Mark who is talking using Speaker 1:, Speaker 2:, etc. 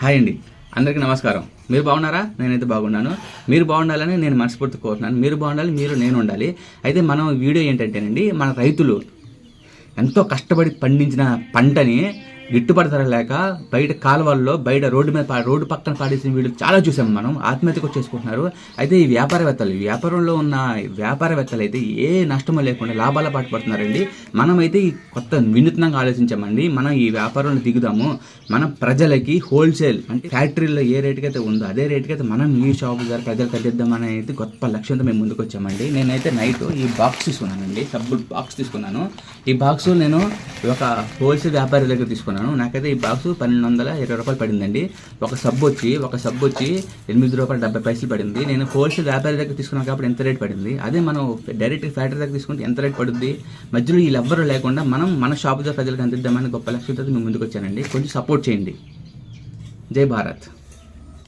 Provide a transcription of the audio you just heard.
Speaker 1: Hi అండి, అందరికీ నమస్కారం. మీరు బాగున్నారా? నేనైతే బాగున్నాను. మీరు బాగుండాలని నేను మనస్ఫూర్తి కోరుతున్నాను. మీరు బాగుండాలి, నేను ఉండాలి. అయితే మనం వీడియో ఏంటంటేనండి, మన రైతులు ఎంతో కష్టపడి పండించిన పంటని గిట్టుబాటు ధర లేక బయట కాలువల్లో బయట రోడ్డు పక్కన పాడేసిన వీళ్ళు చాలా చూసాం. మనం ఆత్మహత్యకు చేసుకుంటున్నారు. అయితే ఈ వ్యాపారంలో ఉన్న వ్యాపారవేత్తలు అయితే ఏ నష్టమో లేకుండా లాభాల పాటు పడుతున్నారండి. మనమైతే ఈ కొత్త వినూత్నంగా ఆలోచించామండి. మనం ఈ వ్యాపారంలో దిగుదాము. మనం ప్రజలకి హోల్సేల్ అంటే ఫ్యాక్టరీలో ఏ రేటుకి అయితే ఉందో అదే రేటుకి అయితే మనం ఈ షాపు ద్వారా ప్రజలకు అందిద్దామని అయితే గొప్ప లక్ష్యంతో మేము ముందుకు వచ్చామండి. నేనైతే నైట్ ఈ బాక్స్ తీసుకున్నానండి, సబ్బు బాక్స్ తీసుకున్నాను. ఈ బాక్స్ నేను ఒక హోల్సేల్ వ్యాపారి దగ్గర తీసుకున్నాను. నాకైతే ఈ బాక్స్ 1220 రూపాయలు పడిందండి. ఒక సబ్బు వచ్చి 8 రూపాయలు 70 పైసలు పడింది. నేను హోల్సేల్ వ్యాపారి దగ్గర తీసుకున్నాను కాబట్టి ఎంత రేట్ పడింది. అదే మనం డైరెక్ట్ ఫ్యాక్టరీ దగ్గర తీసుకుంటే ఎంత రేట్ పడుద్ది. మధ్యలో వీళ్ళెవ్వరూ లేకుండా మనం మన షాపు ద్వారా ప్రజలకు అందిద్దామని గొప్ప లక్ష్యంతో మేము ముందుకు వచ్చానండి. కొంచెం సపోర్ట్ చేయండి. జై భారత్.